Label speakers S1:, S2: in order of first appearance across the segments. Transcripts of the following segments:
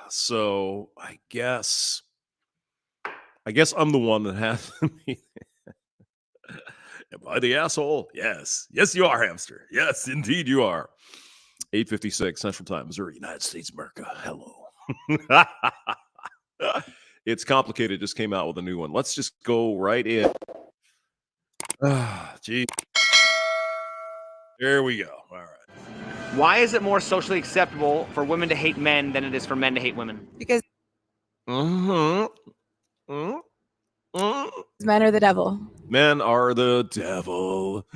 S1: So I guess I'm the one that has to be. Am I the asshole? Yes. Yes, you are, hamster. Yes, indeed you are. 8:56 Central Time, Missouri, United States, America. Hello. It's complicated. Just came out with a new one. Let's just go right in. Gee. There we go. All right.
S2: Why is it more socially acceptable for women to hate men than it is for men to hate women?
S3: Because
S1: Men
S3: men are the devil.
S1: Men are the devil.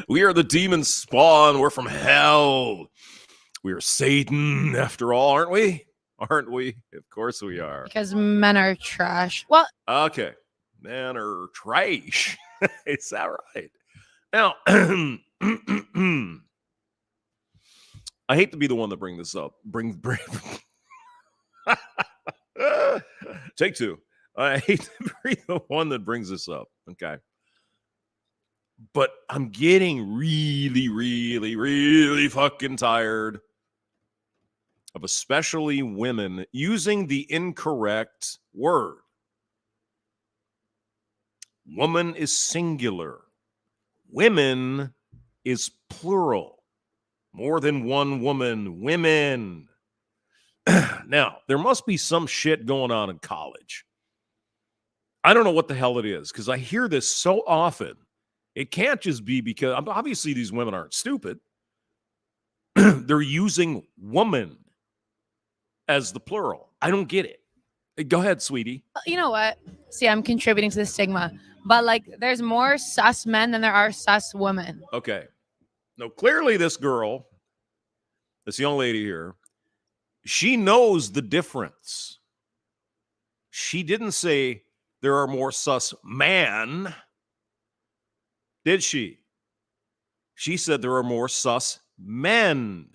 S1: We are the demon spawn. We're from hell. We are Satan, after all, aren't we? Aren't we? Of course we are.
S3: Because men are trash. Well,
S1: okay. Men are trash. Is that right? Now, I hate to be the one that bring this up. Bring. Take two. I hate to be the one that brings this up. Okay. But I'm getting really, really, really fucking tired of especially women using the incorrect word. Woman is singular. Women is plural. More than one woman. Women. Now, there must be some shit going on in college. I don't know what the hell it is, because I hear this so often. It can't just be because, obviously, these women aren't stupid. They're using woman as the plural. I don't get it. Go ahead, sweetie.
S3: you know what? See, I'm contributing to the stigma. But, like, there's more sus men than there are sus women.
S1: Okay. No, clearly this girl, this young lady here, she knows the difference. She didn't say there are more sus man, did she? She said there are more sus men.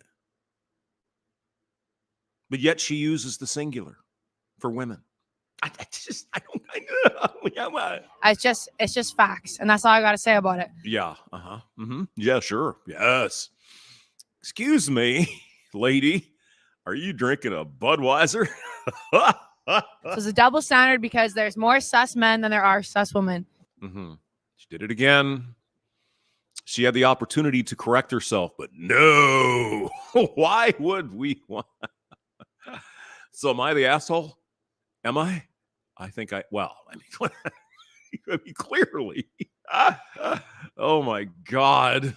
S1: But yet she uses the singular for women. It's
S3: just facts. And that's all I got to say about it.
S1: Yeah. Uh-huh. Mm-hmm. Yeah, sure. Yes. Excuse me, lady. Are you drinking a Budweiser?
S3: So it's a double standard because there's more sus men than there are sus women.
S1: Mm-hmm. She did it again. She had the opportunity to correct herself, but no. Why would we want? So am I the asshole? Am I? I think I mean, clearly. Oh my God.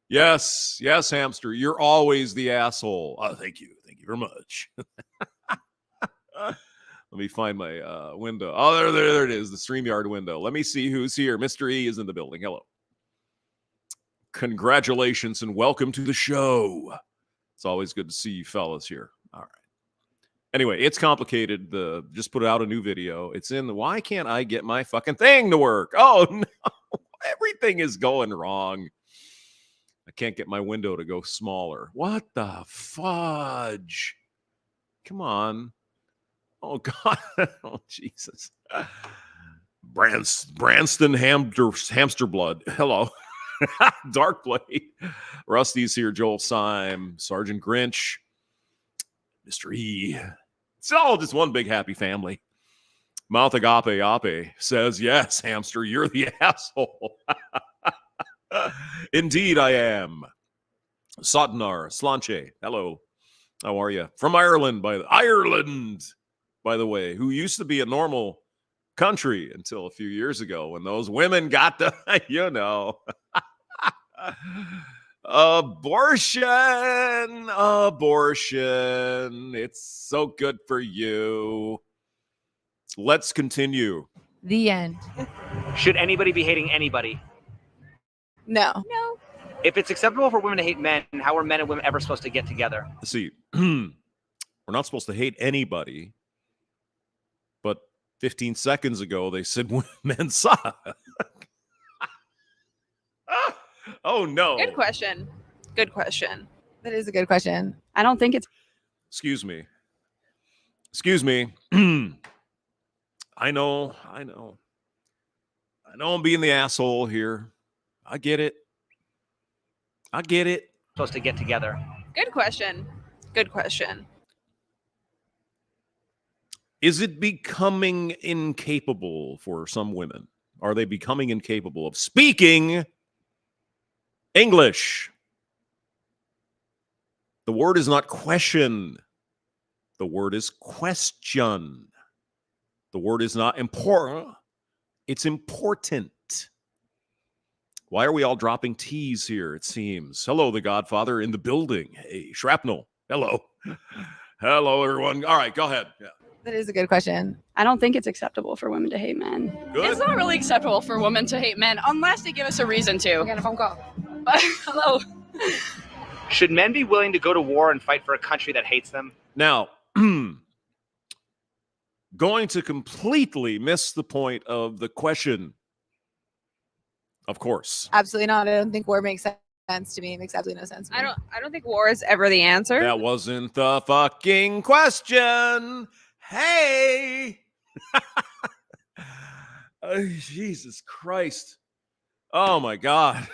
S1: Yes, hamster. You're always the asshole. Oh, thank you. Thank you very much. Let me find my window. Oh, there it is. The StreamYard window. Let me see who's here. Mr. E is in the building. Hello. Congratulations and welcome to the show. It's always good to see you fellas here. All right. Anyway, it's complicated. Just put out a new video. It's in the why can't I get my fucking thing to work? Oh, no. Everything is going wrong. I can't get my window to go smaller. What the fudge? Come on. Oh, God. Oh, Jesus. Branston hamster blood. Hello. Dark Blade. Rusty's here. Joel Syme. Sergeant Grinch. Mr. E. It's all just one big happy family. Mouth Agape says, yes, hamster, you're the asshole. Indeed, I am. Sotnar Slanche. Hello. How are you? From Ireland, by the way, who used to be a normal country until a few years ago when those women got the, abortion. It's so good for you. Let's continue.
S3: The end.
S2: Should anybody be hating anybody?
S3: No.
S2: If it's acceptable for women to hate men, how are men and women ever supposed to get together?
S1: See, we're not supposed to hate anybody, but 15 seconds ago they said men suck. Oh, no.
S4: Good question.
S3: That is a good question.
S4: I don't think it's...
S1: Excuse me. I know I'm being the asshole here. I get it.
S2: Supposed to get together.
S4: Good question. Good question.
S1: Is it becoming incapable for some women? Are they becoming incapable of speaking English? The word is not question. The word is question. The word is not important. It's important. Why are we all dropping T's here, it seems? Hello, the Godfather in the building. Hey, Shrapnel. Hello. Hello, everyone. All right, go ahead. Yeah.
S3: That is a good question.
S5: I don't think it's acceptable for women to hate men.
S1: Good.
S4: It's not really acceptable for women to hate men unless they give us a reason to.
S3: I got a phone call.
S4: But hello.
S2: Should men be willing to go to war and fight for a country that hates them?
S1: Now, going to completely miss the point of the question. Of course.
S3: Absolutely not. I don't think war makes sense to me. It makes absolutely no sense to me.
S4: I don't think war is ever the answer.
S1: That wasn't the fucking question. Hey. Oh, Jesus Christ. Oh my God.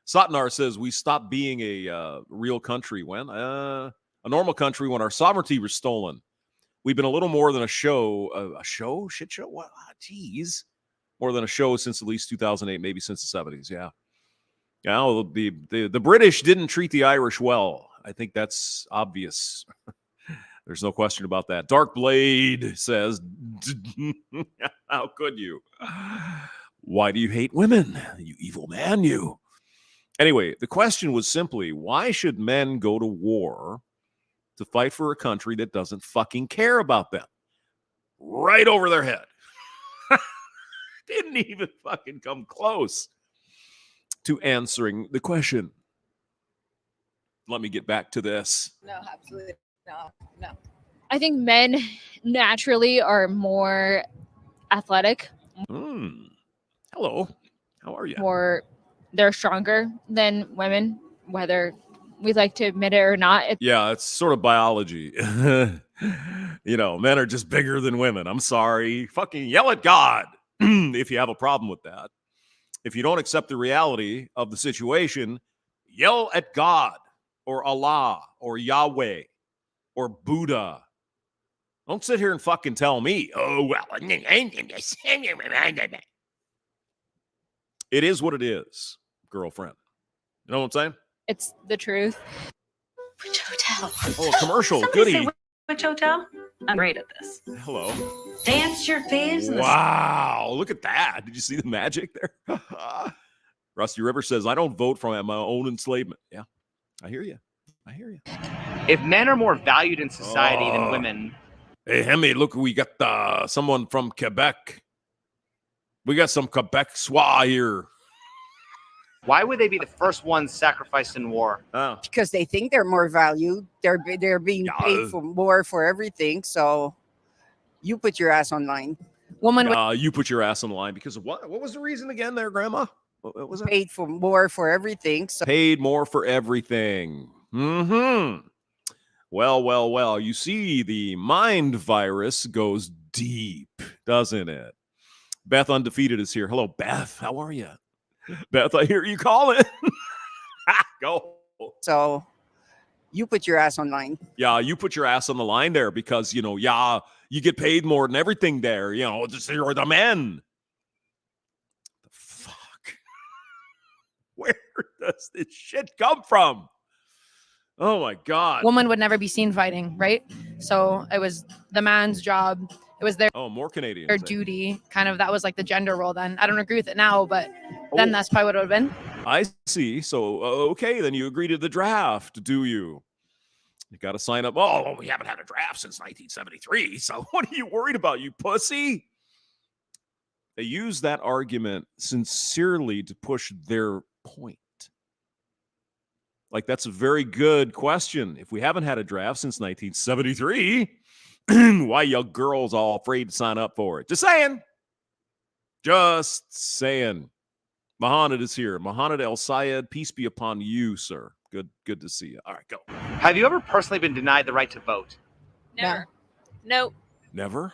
S1: Satnar says we stopped being a real country when? A normal country when our sovereignty was stolen. We've been a little more than a show. A show? Shit show? What? Jeez. More than a show since at least 2008, maybe since the 70s. Yeah. Now, the British didn't treat the Irish well. I think that's obvious. There's no question about that. Dark Blade says, how could you? Why do you hate women? You evil man, you. Anyway, the question was simply, why should men go to war to fight for a country that doesn't fucking care about them? Right over their head. Didn't even fucking come close to answering the question. Let me get back to this.
S3: No, absolutely no.
S6: I think men naturally are more athletic,
S1: Hello. How are you?
S6: they're stronger than women, whether we like to admit it or not.
S1: Yeah, it's sort of biology. You know, men are just bigger than women. I'm sorry. Fucking yell at God if you have a problem with that. If you don't accept the reality of the situation, yell at God or Allah or Yahweh or Buddha. Don't sit here and fucking tell me, oh, well, it is what it is, girlfriend. You know what I'm saying?
S6: It's the truth.
S7: Which hotel?
S1: Oh, a commercial.
S7: Somebody
S1: Goody.
S7: say which hotel? I'm great at this.
S1: Hello.
S7: Dance your face. In the
S1: Wow. Look at that. Did you see the magic there? Rusty River says, I don't vote for my own enslavement. Yeah, I hear you. I hear you.
S2: If men are more valued in society than women,
S1: Hey, Hemi, look, we got someone from Quebec. We got some Quebecois here.
S2: why would they be the first ones sacrificed in war?
S1: Oh.
S8: Because they think they're more valued. They're being paid for more for everything. So you put your ass online.
S3: Woman would
S1: You put your ass on the line because of what? What was the reason again there, Grandma? What was it?
S8: Paid for more for everything. So
S1: Paid more for everything. Mm-hmm. Well. You see, the mind virus goes deep, doesn't it? Beth Undefeated is here. Hello, Beth. How are you? Beth, I hear you calling. Go.
S8: So you put your ass online.
S1: Yeah, you put your ass on the line there because, you get paid more than everything there. Just you're the men. The fuck? Where does this shit come from? Oh, my God.
S3: woman would never be seen fighting, right? So it was the man's job. It was their
S1: More Canadians.
S3: duty. Kind of that was like the gender role then. I don't agree with it now, but then that's probably what it would have been.
S1: I see. So, okay, then you agree to the draft, do you? You got to sign up. Oh, we haven't had a draft since 1973. So what are you worried about, you pussy? They use that argument sincerely to push their point. Like, that's a very good question. If we haven't had a draft since 1973, why you girls all afraid to sign up for it? Just saying. Mohammed is here. Mohammed El Sayed, peace be upon you, sir. Good to see you. All right, go.
S2: Have you ever personally been denied the right to vote?
S4: Never. Nope.
S1: Never?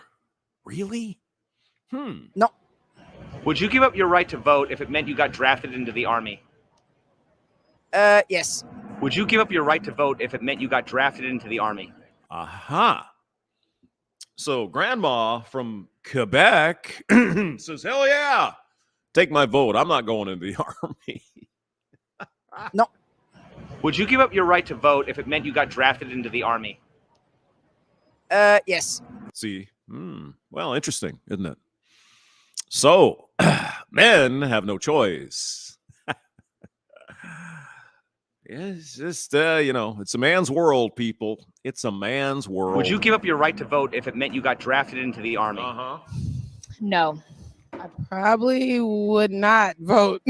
S1: Really?
S8: No.
S2: Would you give up your right to vote if it meant you got drafted into the army?
S8: Yes.
S2: Would you give up your right to vote if it meant you got drafted into the army?
S1: Aha. So grandma from Quebec says, hell yeah, take my vote. I'm not going into the army.
S8: No.
S2: Would you give up your right to vote if it meant you got drafted into the army?
S8: Yes.
S1: See, well, interesting, isn't it? So men have no choice. It's just, it's a man's world, people. It's a man's world.
S2: Would you give up your right to vote if it meant you got drafted into the army?
S1: Uh-huh.
S6: No.
S9: I probably would not vote.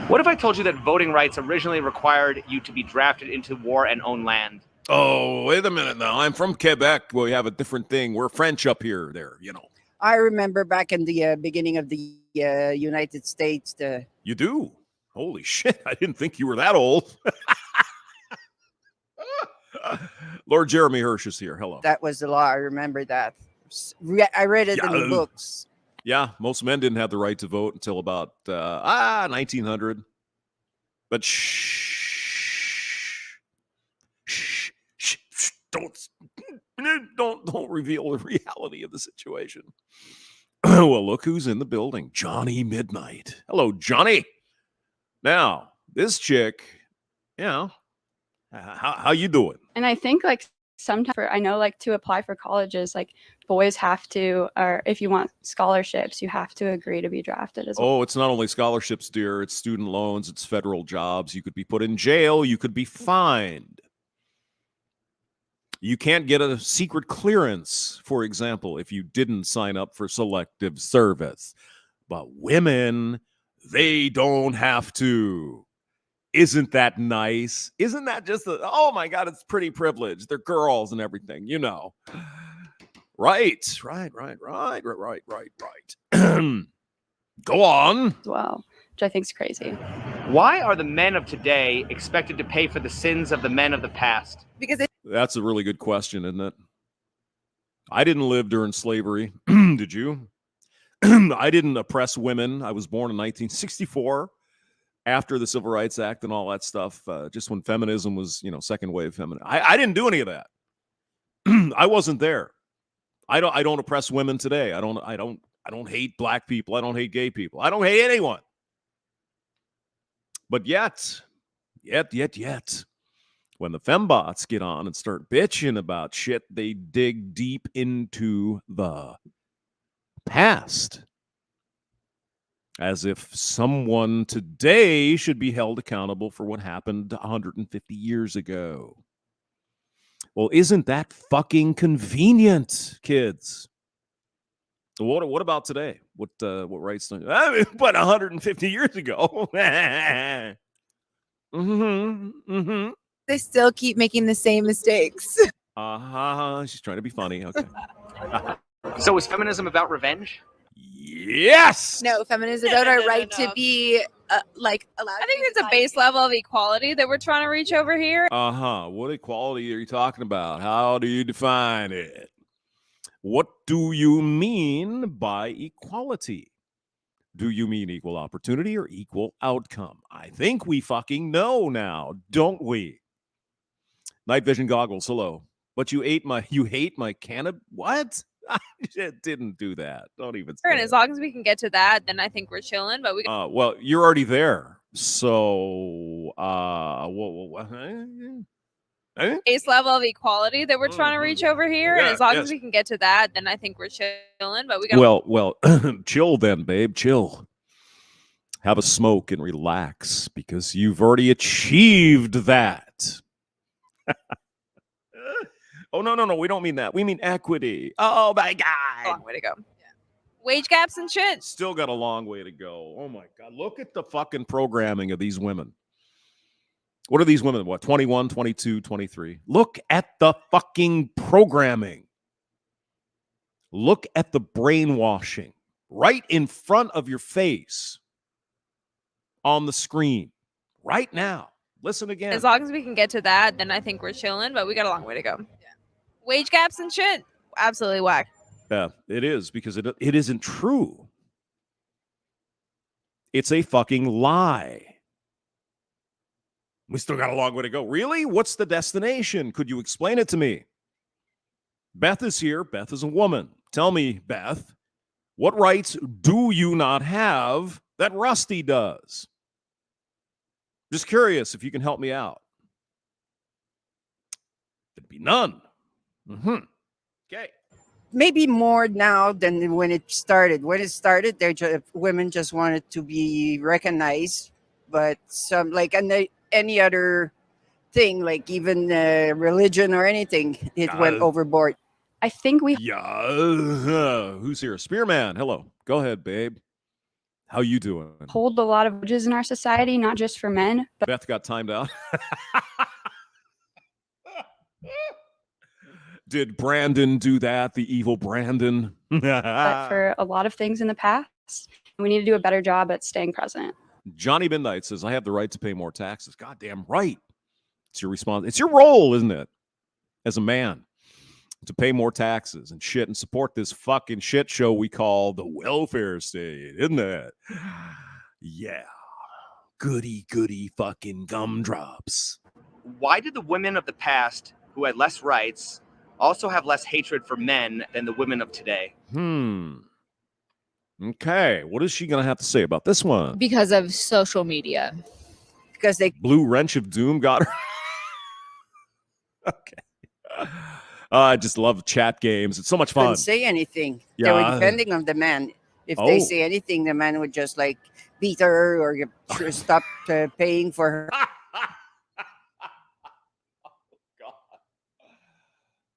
S2: What if I told you that voting rights originally required you to be drafted into war and own land?
S1: Oh, wait a minute now. I'm from Quebec. We have a different thing. We're French up here,
S8: I remember back in the beginning of the United States.
S1: You do? Holy shit. I didn't think you were that old. Lord Jeremy Hirsch is here. Hello.
S8: That was the law. I remember that. I read it in the books.
S1: Yeah, most men didn't have the right to vote until about 1900. But don't reveal the reality of the situation. Well, look who's in the building. Johnny Midnight. Hello, Johnny. Now, this chick, how you doing?
S5: And I think like sometimes I know like to apply for colleges, like boys have to, or if you want scholarships, you have to agree to be drafted as well.
S1: Oh, it's not only scholarships, dear. It's student loans. It's federal jobs. You could be put in jail. You could be fined. You can't get a secret clearance, for example, if you didn't sign up for selective service. But women, they don't have to. Isn't that nice? Isn't that just oh my God, it's pretty privilege. They're girls and everything, Right. Go on.
S5: As well, which I think is crazy.
S2: Why are the men of today expected to pay for the sins of the men of the past?
S8: Because
S1: That's a really good question, isn't it? I didn't live during slavery. Did you? I didn't oppress women. I was born in 1964 after the Civil Rights Act and all that stuff, just when feminism was, second wave feminism. I didn't do any of that. I wasn't there. I don't oppress women today. I don't hate black people. I don't hate gay people. I don't hate anyone. But yet, when the fembots get on and start bitching about shit, they dig deep into the past. As if someone today should be held accountable for what happened 150 years ago. Well, isn't that fucking convenient, kids? What about today? What rights? But 150 years ago.
S3: They still keep making the same mistakes.
S1: She's trying to be funny. Okay.
S2: So is feminism about revenge?
S1: Yes.
S3: No, feminism is about our right to be allowed.
S4: I think it's a base level of equality that we're trying to reach over here.
S1: What equality are you talking about? How do you define it? What do you mean by equality? Do you mean equal opportunity or equal outcome? I think we fucking know now, don't we? Night vision goggles, hello. But you hate my cannabis. What? I didn't do that. Don't even say
S4: And as long as we can get to that, then I think we're chilling. But we
S1: well, you're already there. So
S4: base level of equality that we're trying to reach over here.
S1: Yeah,
S4: And as long
S1: yes.
S4: as we can get to that, then I think we're chilling. But we got
S1: well, chill then, babe. Chill. Have a smoke and relax because you've already achieved that. Oh, no. We don't mean that. We mean equity. Oh, my
S4: a
S1: God.
S4: long way to go. Wage gaps and shit.
S1: Still got a long way to go. Oh, my God. Look at the fucking programming of these women. What are these women? What, 21, 22, 23? Look at the fucking programming. Look at the brainwashing right in front of your face on the screen right now. Listen again.
S4: As long as we can get to that, then I think we're chilling. But we got a long way to go. Wage gaps and shit. Absolutely whack.
S1: Yeah, it is because it isn't true. It's a fucking lie. We still got a long way to go. Really? What's the destination? Could you explain it to me? Beth is here. Beth is a woman. Tell me, Beth, what rights do you not have that Rusty does? Just curious if you can help me out. There'd be none. Okay.
S8: Maybe more now than when it started. When it started, women just wanted to be recognized, but some like any other thing, like even religion or anything, it went overboard.
S5: I think we
S1: Yeah. Who's here? Spearman. Hello. Go ahead, babe. How you doing?
S5: hold a lot of privileges in our society, not just for men, but
S1: Beth got timed out. Did Brandon do that? The evil Brandon?
S5: for a lot of things in the past. We need to do a better job at staying present.
S1: Johnny Midnight says, I have the right to pay more taxes. Goddamn right. It's your response. It's your role, isn't it? As a man, to pay more taxes and shit and support this fucking shit show we call the welfare state, isn't it? Yeah. Goody, goody fucking gumdrops.
S2: Why did the women of the past who had less rights also have less hatred for men than the women of today?
S1: Okay. What is she going to have to say about this one?
S6: Because of social media.
S8: Because they
S1: Blue Wrench of Doom got her. Okay. I just love chat games. It's so much fun.
S8: couldn't say anything. They
S1: Yeah.
S8: were depending on the man. If they say anything, the man would just like beat her or stop paying for her.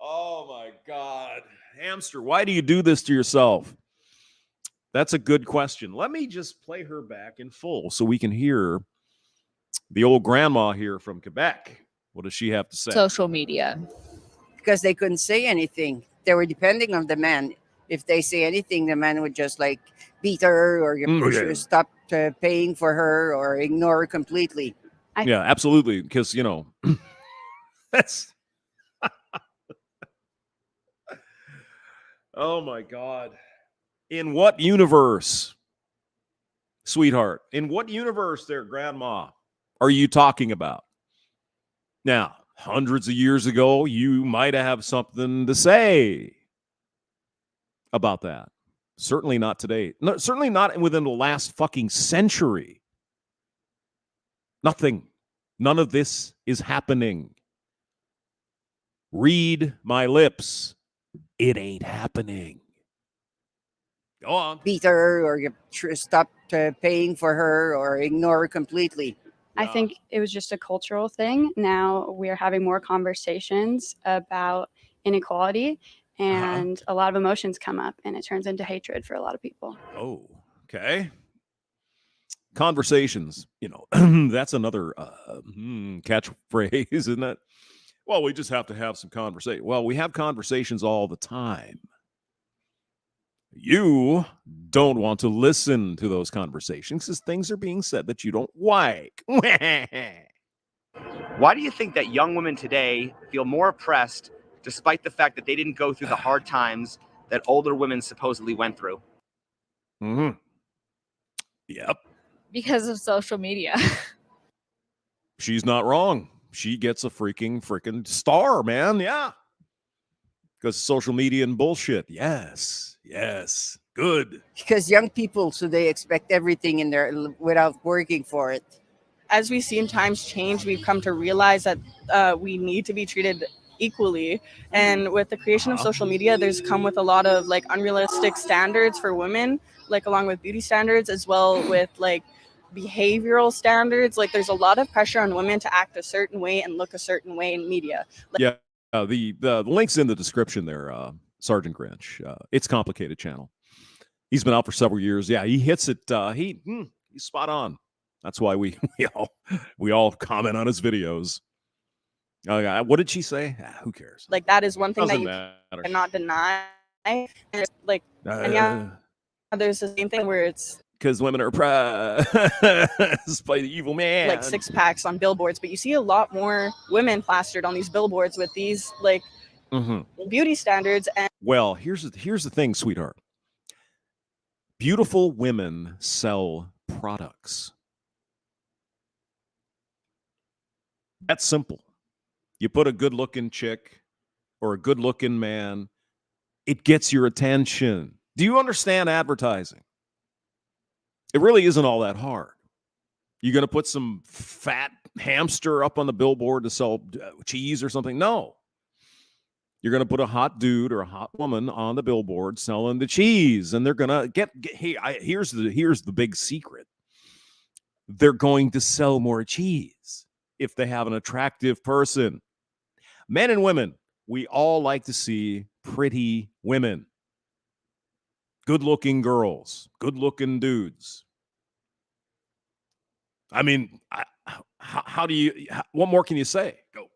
S1: Oh my God. Hamster, why do you do this to yourself? That's a good question. Let me just play her back in full so we can hear the old grandma here from Quebec. What does she have to say?
S6: Social media.
S8: Because they couldn't say anything. They were depending on the man. If they say anything, the man would just like beat her or stop paying for her or ignore her completely.
S1: Yeah, absolutely. Because, you know, that's. Oh my God. In what universe, sweetheart? In what universe there, grandma, are you talking about? Now, hundreds of years ago, you might have something to say about that. Certainly not today. No, certainly not within the last fucking century. Nothing. None of this is happening. Read my lips. It ain't happening. Go on.
S8: Beat her or stop paying for her or ignore her completely.
S5: I think it was just a cultural thing. Now we are having more conversations about inequality, and a lot of emotions come up, and it turns into hatred for a lot of people.
S1: Oh, okay. Conversations, you know, that's another catchphrase, isn't it? Well, we just have to have some conversation. Well, we have conversations all the time. You don't want to listen to those conversations because things are being said that you don't like.
S2: Why do you think that young women today feel more oppressed despite the fact that they didn't go through the hard times that older women supposedly went through?
S1: Yep.
S6: Because of social media.
S1: She's not wrong. She gets a freaking star, man. Yeah. Because of social media and bullshit. Yes. Good.
S8: Because young people, so they expect everything in there without working for it.
S10: As we've seen times change, we've come to realize that we need to be treated equally. And with the creation of social media, there's come with a lot of like unrealistic standards for women, like along with beauty standards, as well with like behavioral standards. Like there's a lot of pressure on women to act a certain way and look a certain way in media.
S1: Yeah. The link's in the description there, Sergeant Grinch. It's Complicated channel. He's been out for several years. Yeah, he hits it. He's spot on. That's why we all comment on his videos. What did she say? Who cares?
S10: Like that is one thing
S1: Doesn't
S10: that you
S1: matter.
S10: cannot deny. And like, and yeah, there's the same thing where it's
S1: because women are pressed by the evil man.
S10: like 6-packs on billboards, but you see a lot more women plastered on these billboards with these like beauty standards. And
S1: well, here's the thing, sweetheart. Beautiful women sell products. That's simple. You put a good-looking chick or a good-looking man, it gets your attention. Do you understand advertising? It really isn't all that hard. You going to put some fat hamster up on the billboard to sell cheese or something? No. You're going to put a hot dude or a hot woman on the billboard selling the cheese, and they're going to get hey, here's the big secret. They're going to sell more cheese if they have an attractive person. Men and women, we all like to see pretty women. Good-looking girls, good-looking dudes. I mean, how do you, what more can you say? Go.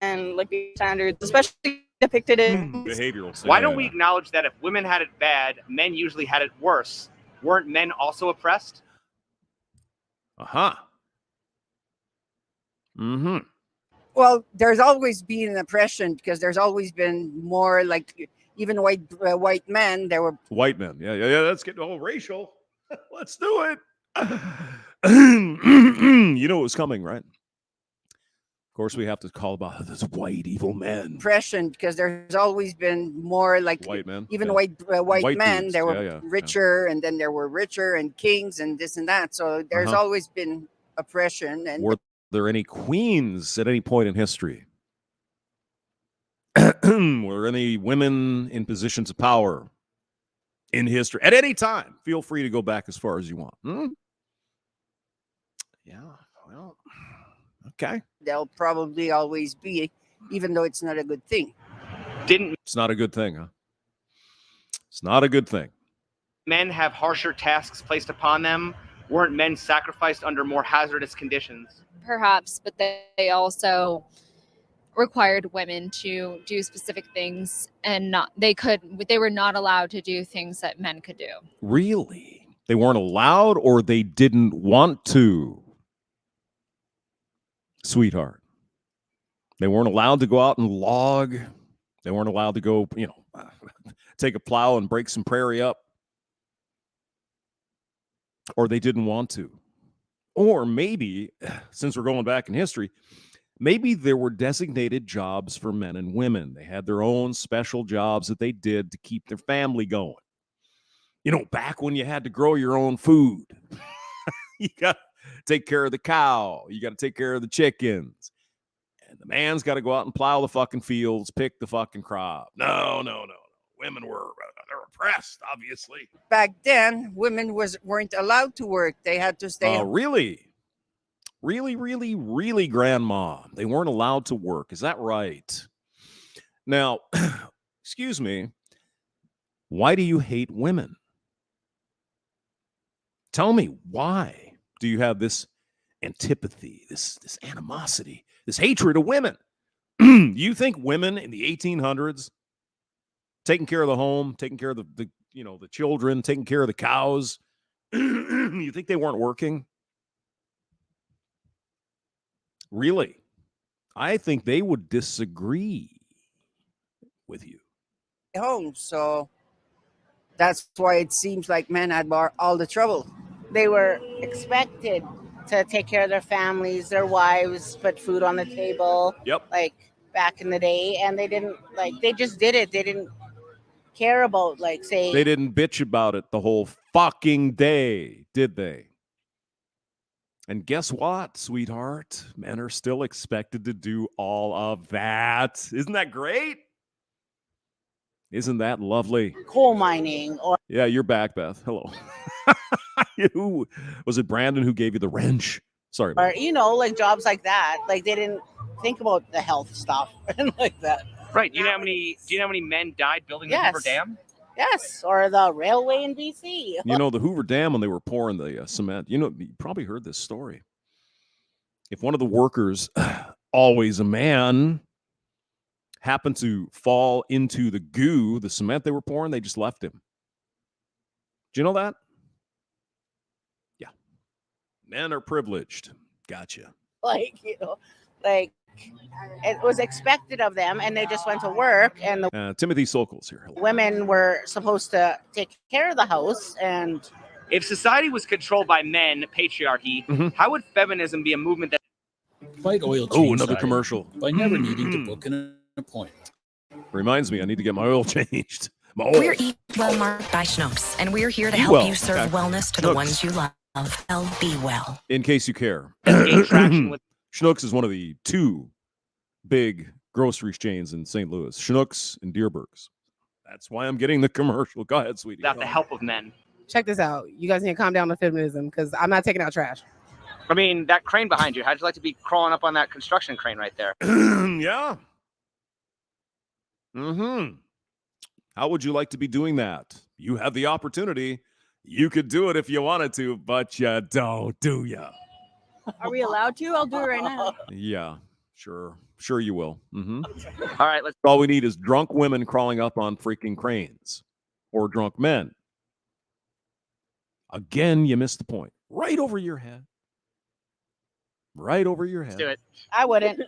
S10: And like the standards, especially depicted in
S1: behavioral standards.
S2: Why don't we acknowledge that if women had it bad, men usually had it worse? Weren't men also oppressed?
S1: Uh-huh. Mm-hmm.
S8: Well, there's always been an oppression because there's always been more like even white men. There were
S1: white men. Yeah. Let's get all racial. Let's do it. You know it was coming, right? Of course, we have to call about this white evil men.
S8: Oppression because there's always been more like
S1: white men.
S8: Even
S1: yeah.
S8: white men.
S1: Dudes.
S8: There were richer, and then there were richer and kings and this and that. So there's always been oppression. And
S1: were there any queens at any point in history? Were any women in positions of power in history at any time? Feel free to go back as far as you want. Yeah, well, okay.
S8: They'll probably always be, even though it's not a good thing.
S1: It's not a good thing, huh? It's not a good thing.
S2: Men have harsher tasks placed upon them. Weren't men sacrificed under more hazardous conditions?
S6: Perhaps, but they also required women to do specific things, and they were not allowed to do things that men could do.
S1: Really? They weren't allowed, or they didn't want to? Sweetheart. They weren't allowed to go out and log. They weren't allowed to go, take a plow and break some prairie up. Or they didn't want to. Or maybe, since we're going back in history, maybe there were designated jobs for men and women. They had their own special jobs that they did to keep their family going. Back when you had to grow your own food. You got to take care of the cow. You got to take care of the chickens. And the man's got to go out and plow the fucking fields, pick the fucking crop. No. Women they're oppressed, obviously.
S8: Back then, women weren't allowed to work. They had to stay.
S1: Really? Really, Grandma? They weren't allowed to work. Is that right? Now, excuse me, why do you hate women? Tell me, why do you have this antipathy, this animosity, this hatred of women? You think women in the 1800s, taking care of the home, taking care of the children, taking care of the cows, you think they weren't working? Really? I think they would disagree with you.
S8: Home, so that's why it seems like men had all the trouble.
S11: They were expected to take care of their families, their wives, put food on the table.
S1: Yep.
S11: Like back in the day, and they didn't they just did it. They didn't care about say
S1: they didn't bitch about it the whole fucking day, did they? And guess what, sweetheart? Men are still expected to do all of that. Isn't that great? Isn't that lovely?
S11: Coal mining or
S1: yeah, you're back, Beth. Hello. Who was it? Brandon who gave you the wrench? Sorry.
S11: Or jobs like that. They didn't think about the health stuff and like that.
S2: Right. Do you know how many men died building the Hoover Dam?
S11: Yes, or the railway in BC.
S1: The Hoover Dam, when they were pouring the cement, you probably heard this story. If one of the workers, always a man, happened to fall into the goo, the cement they were pouring, they just left him. Do you know that? Yeah. Men are privileged. Gotcha.
S11: It was expected of them, and they just went to work, and the
S1: Timothy Sokol's here. Hello.
S11: women were supposed to take care of the house. And
S2: if society was controlled by men, patriarchy, how would feminism be a movement that
S12: Fight oil change
S1: Oh, another
S12: diet
S1: commercial.
S12: by never needing to book an appointment.
S1: Reminds me, I need to get my oil changed. My oil.
S13: We're Eat Well Marked by Schnucks, and we're here to
S1: Eat
S13: help
S1: well.
S13: you serve
S1: Okay.
S13: wellness to
S1: Schnucks.
S13: the ones you love. Be well.
S1: In case you care,
S2: Gain traction with
S1: Schnucks is one of the two big grocery chains in St. Louis. Schnucks and Deerbergs. That's why I'm getting the commercial. Go ahead, sweetie.
S2: without the help of men.
S9: Check this out. You guys need to calm down on feminism because I'm not taking out trash.
S2: I mean, that crane behind you. How'd you like to be crawling up on that construction crane right there?
S1: Yeah. Mm-hmm. How would you like to be doing that? You have the opportunity. You could do it if you wanted to, but you don't, do ya?
S10: Are we allowed to? I'll do it right now.
S1: Yeah, sure. Sure you will. Mm-hmm.
S2: All right, let's.
S1: All we need is drunk women crawling up on freaking cranes or drunk men. Again, you missed the point. Right over your head. Right over your head.
S2: Let's do it.
S11: I wouldn't.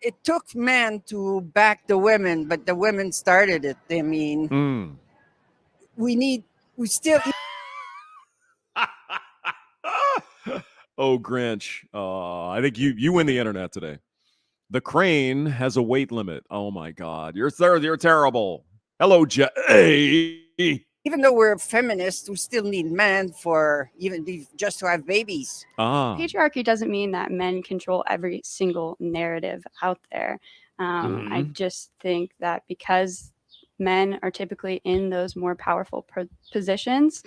S8: It took men to back the women, but the women started it. I mean, we still.
S1: Oh, Grinch. I think you win the internet today. The crane has a weight limit. Oh my God. You're terrible. Hello, Jay.
S8: Even though we're feminists, we still need men for just to have babies.
S5: Patriarchy doesn't mean that men control every single narrative out there. I just think that because men are typically in those more powerful positions,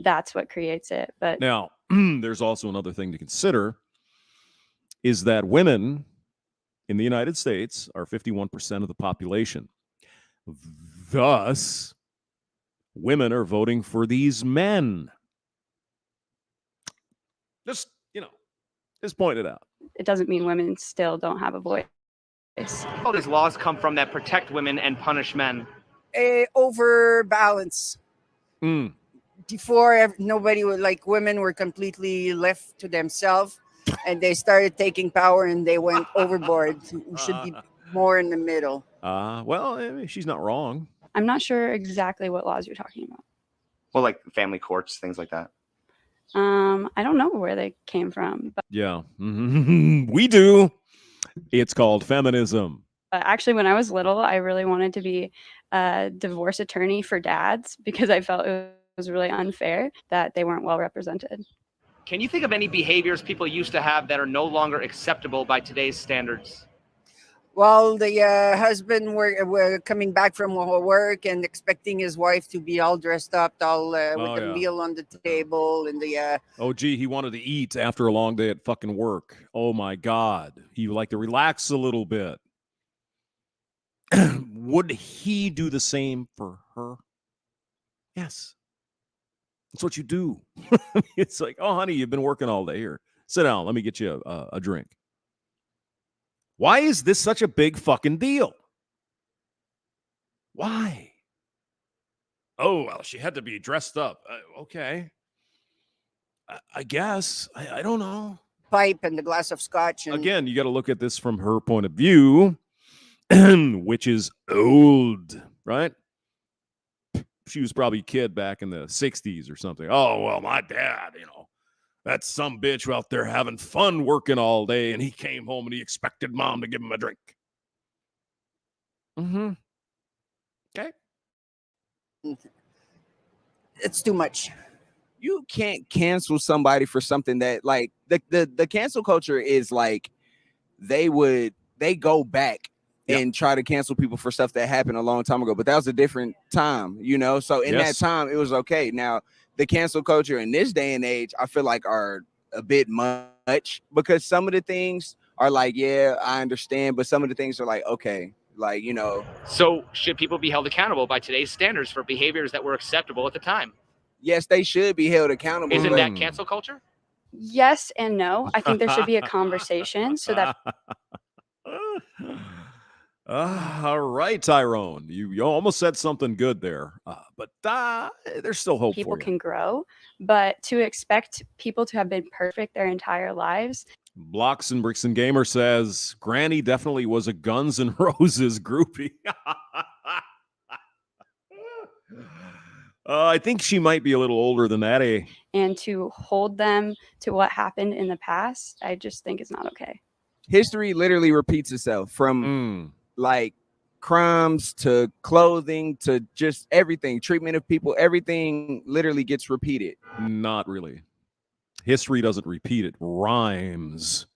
S5: that's what creates it. But
S1: now, there's also another thing to consider is that women in the United States are 51% of the population. Thus, women are voting for these men. Just point it out.
S5: it doesn't mean women still don't have a voice.
S2: All these laws come from that protect women and punish men.
S8: Overbalance.
S1: Mm.
S8: Before, nobody would women were completely left to themselves, and they started taking power and they went overboard. We should be more in the middle.
S1: Well, I mean, she's not wrong.
S5: I'm not sure exactly what laws you're talking about.
S2: Well, like family courts, things like that.
S5: I don't know where they came from. But
S1: Yeah, we do. It's called feminism.
S5: actually, when I was little, I really wanted to be a divorce attorney for dads because I felt it was really unfair that they weren't well represented.
S2: Can you think of any behaviors people used to have that are no longer acceptable by today's standards?
S8: Well, the husband were coming back from work and expecting his wife to be all dressed up, all with the meal on the table, and the.
S1: Oh, gee, he wanted to eat after a long day at fucking work. Oh my God, he would like to relax a little bit. Would he do the same for her? Yes. That's what you do. It's like, oh, honey, you've been working all day. Here, sit down. Let me get you a drink. Why is this such a big fucking deal? Why? Oh, well, she had to be dressed up. Okay. I guess. I don't know.
S8: Pipe and the glass of scotch. And
S1: again, you got to look at this from her point of view, which is old, right? She was probably a kid back in the 60s or something. Oh, well, my dad, that's some bitch out there having fun working all day, and he came home and he expected mom to give him a drink. Mm-hmm. Okay.
S8: It's too much.
S14: You can't cancel somebody for something that the cancel culture is like they go back and try to cancel people for stuff that happened a long time ago, but that was a different time, so in that time it was okay. Now the cancel culture in this day and age, I feel like are a bit much because some of the things are like, yeah, I understand, but some of the things are like, okay,
S2: So should people be held accountable by today's standards for behaviors that were acceptable at the time?
S14: Yes, they should be held accountable.
S2: Isn't that cancel culture?
S5: Yes and no. I think there should be a conversation so that.
S1: All right, Tyrone. You almost said something good there, but there's still hope
S5: people
S1: for you.
S5: Can grow, but to expect people to have been perfect their entire lives.
S1: Blocks and Bricks and Gamer says Granny definitely was a Guns N' Roses groupie. I think she might be a little older than that, eh?
S5: And to hold them to what happened in the past, I just think is not okay.
S14: History literally repeats itself from like crimes to clothing to just everything, treatment of people, everything literally gets repeated.
S1: Not really. History doesn't repeat, it rhymes.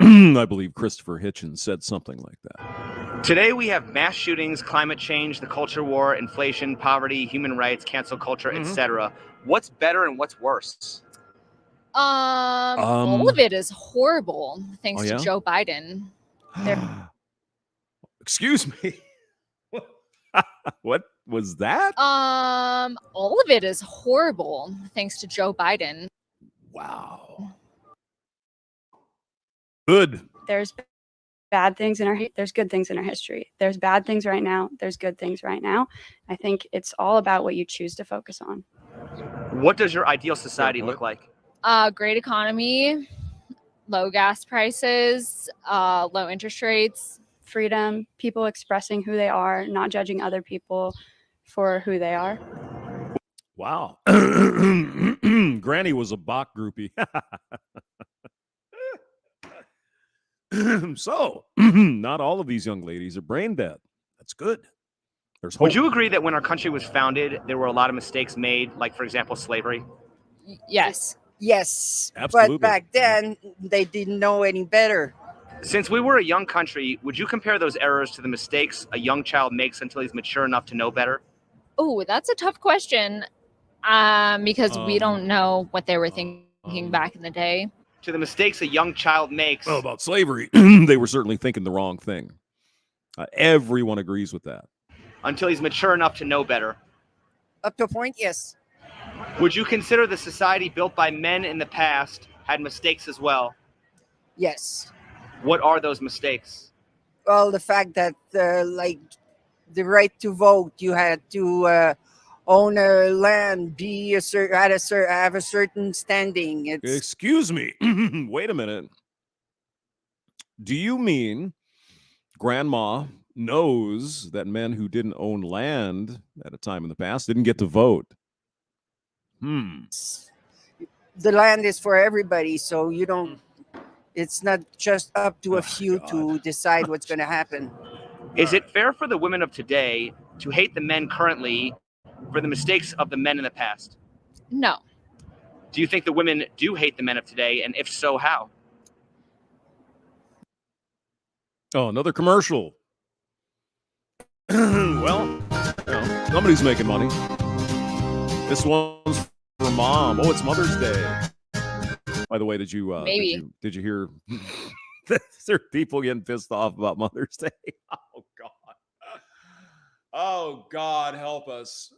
S1: I believe Christopher Hitchens said something like that.
S2: Today we have mass shootings, climate change, the culture war, inflation, poverty, human rights, cancel culture, etc. What's better and what's worse?
S6: All of it is horrible thanks
S1: yeah?
S6: to Joe Biden.
S1: Excuse me. What was that?
S6: All of it is horrible thanks to Joe Biden.
S1: Wow. Good.
S5: There's bad things in our there's good things in our history. There's bad things right now. There's good things right now. I think it's all about what you choose to focus on.
S2: What does your ideal society look like?
S6: Great economy, low gas prices, low interest rates,
S5: freedom, people expressing who they are, not judging other people for who they are.
S1: Wow. Granny was a Bach groupie. So, not all of these young ladies are brain dead. That's good. There's hope.
S2: Would you agree that when our country was founded, there were a lot of mistakes made, like, for example, slavery?
S6: Yes.
S8: Yes.
S1: Absolutely.
S8: But back then, they didn't know any better.
S2: Since we were a young country, would you compare those errors to the mistakes a young child makes until he's mature enough to know better?
S6: Oh, that's a tough question because we don't know what they were thinking back in the day.
S2: To the mistakes a young child makes.
S1: Well, about slavery, they were certainly thinking the wrong thing. Everyone agrees with that.
S2: Until he's mature enough to know better.
S8: Up to a point, yes.
S2: Would you consider the society built by men in the past had mistakes as well?
S8: Yes.
S2: What are those mistakes?
S8: Well, the fact that, like, the right to vote, you had to own a land, have a certain standing.
S1: Excuse me. Wait a minute. Do you mean Grandma knows that men who didn't own land at a time in the past didn't get to vote?
S8: The land is for everybody, so you don't. It's not just up to a few to decide what's going to happen.
S2: Is it fair for the women of today to hate the men currently for the mistakes of the men in the past?
S6: No.
S2: Do you think the women do hate the men of today, and if so, how?
S1: Oh, another commercial. Well, somebody's making money. This one's for Mom. Oh, it's Mother's Day. By the way, did you did you hear? There are people getting pissed off about Mother's Day. Oh God. Oh God, help us.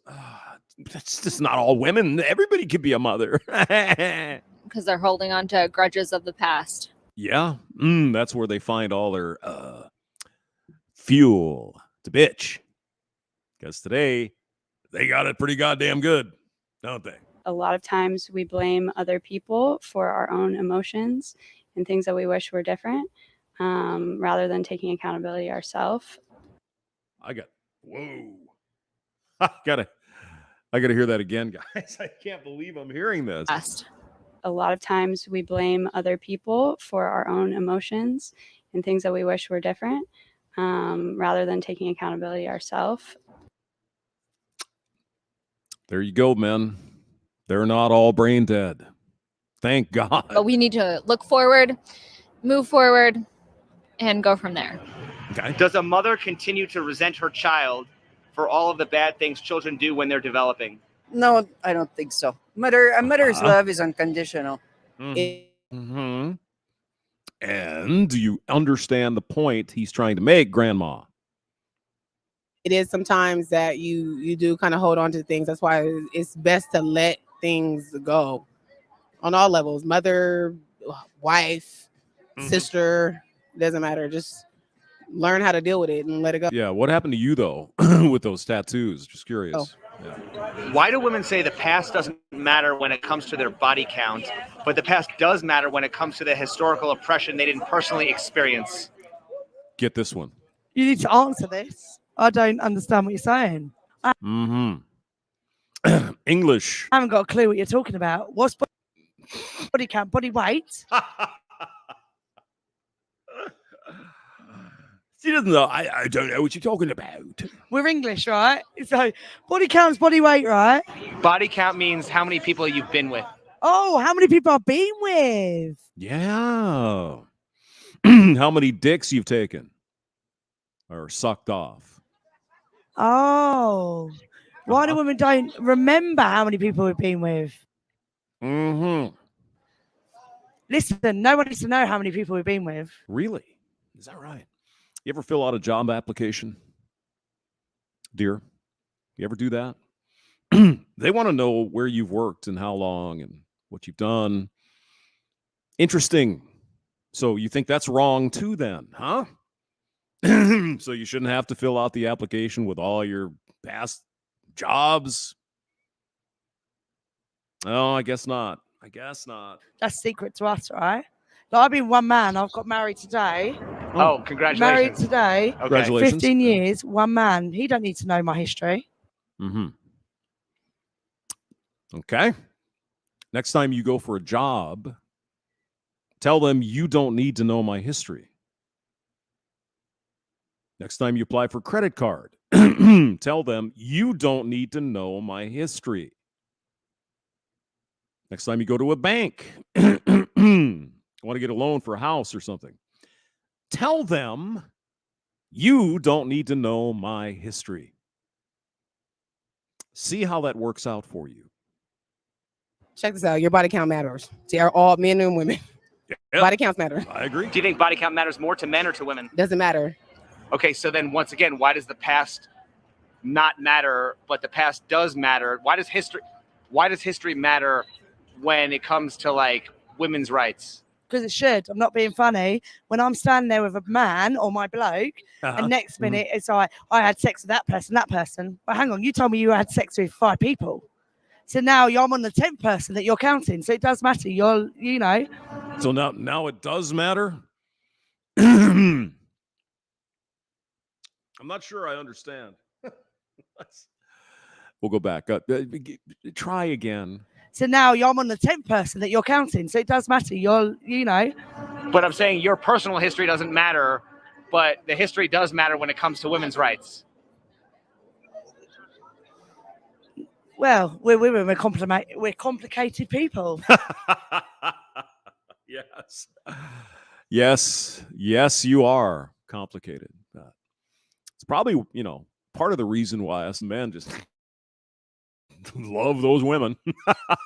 S1: That's just not all women. Everybody could be a mother.
S6: Because they're holding on to grudges of the past.
S1: Yeah, that's where they find all their fuel to bitch. Because today, they got it pretty goddamn good, don't they?
S5: A lot of times we blame other people for our own emotions and things that we wish were different, rather than taking accountability ourselves.
S1: Whoa. I gotta hear that again, guys. I can't believe I'm hearing this.
S5: A lot of times we blame other people for our own emotions and things that we wish were different, rather than taking accountability ourselves.
S1: There you go, men. They're not all brain dead. Thank God.
S6: But we need to look forward, move forward, and go from there.
S1: Okay.
S2: Does a mother continue to resent her child for all of the bad things children do when they're developing?
S8: No, I don't think so. A mother's love is unconditional.
S1: Mm-hmm. And do you understand the point he's trying to make, Grandma?
S9: It is sometimes that you do kind of hold on to things. That's why it's best to let things go on all levels. Mother, wife, sister, doesn't matter. Just learn how to deal with it and let it go.
S1: Yeah. What happened to you, though, with those tattoos? Just curious.
S9: Oh.
S1: Yeah.
S2: Why do women say the past doesn't matter when it comes to their body count, but the past does matter when it comes to the historical oppression they didn't personally experience?
S1: Get this one.
S15: You need to answer this. I don't understand what you're saying.
S1: English.
S15: I haven't got a clue what you're talking about. What's body count? Body weight?
S1: She doesn't know. I don't know what you're talking about.
S15: We're English, right? So body count's body weight, right?
S2: Body count means how many people you've been with.
S15: Oh, how many people I've been with?
S1: Yeah. How many dicks you've taken or sucked off?
S15: Oh. Why do women don't remember how many people we've been with?
S1: Mm-hmm.
S15: Listen, no one needs to know how many people we've been with.
S1: Really? Is that right? You ever fill out a job application, dear? You ever do that? They want to know where you've worked and how long and what you've done. Interesting. So you think that's wrong too then, huh? So you shouldn't have to fill out the application with all your past jobs? Oh, I guess not.
S15: That's secret to us, right? Like, I've been one man. I've got married today.
S2: Oh, congratulations.
S15: Married today.
S2: Okay.
S1: Congratulations.
S15: 15 years, one man. He don't need to know my history.
S1: Mm-hmm. Okay. Next time you go for a job, tell them you don't need to know my history. Next time you apply for credit card, tell them you don't need to know my history. Next time you go to a bank, want to get a loan for a house or something, tell them you don't need to know my history. See how that works out for you.
S9: Check this out. Your body count matters. See, are all men and women.
S1: Yep.
S9: Body counts matter.
S1: I agree.
S2: Do you think body count matters more to men or to women?
S9: Doesn't matter.
S2: Okay, so then once again, why does the past not matter, but the past does matter? Why does history matter when it comes to like women's rights?
S15: Because it should. I'm not being funny. When I'm standing there with a man or my bloke, and next minute it's like, I had sex with that person. Well, hang on, you told me you had sex with 5 people. So now I'm on the 10th person that you're counting. So it does matter.
S1: So now it does matter? I'm not sure I understand. We'll go back. Try again.
S15: So now I'm on the 10th person that you're counting. So it does matter.
S2: But I'm saying your personal history doesn't matter, but the history does matter when it comes to women's rights.
S15: Well, we're women. We're complicated people.
S1: Yes, you are complicated. It's probably, part of the reason why us men just love those women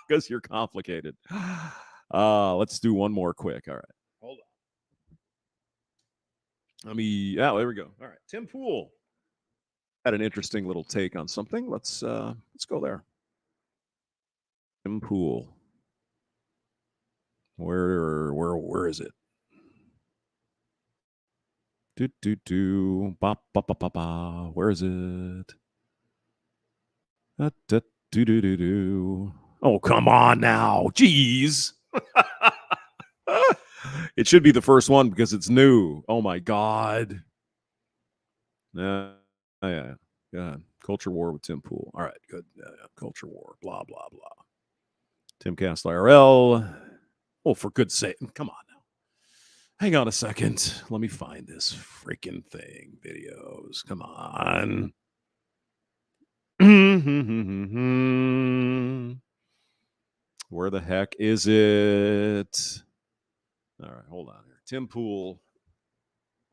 S1: because you're complicated. Let's do one more quick. All right. Hold on. There we go. All right. Tim Pool had an interesting little take on something. Let's go there. Tim Pool. Where is it? Where is it? Oh, come on now. Jeez. It should be the first one because it's new. Oh my God. Yeah. Culture war with Tim Pool. All right, good. Culture war. Blah, blah, blah. Timcast IRL. Oh, for good's sake. Come on now. Hang on a second. Let me find this freaking thing. Videos. Come on. Where the heck is it? All right, hold on here. Tim Pool.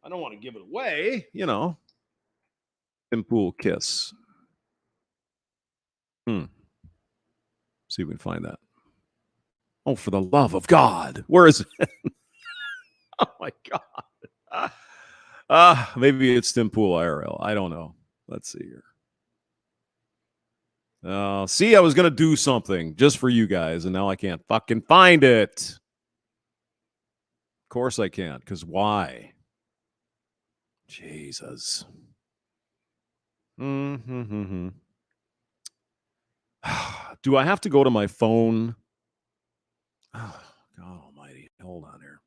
S1: I don't want to give it away, Tim Pool kiss. See if we can find that. Oh, for the love of God. Where is it? Oh my God. Maybe it's Tim Pool IRL. I don't know. Let's see here. See, I was going to do something just for you guys, and now I can't fucking find it. Of course I can't, because why? Jesus. Do I have to go to my phone? Oh, God almighty. Hold on here.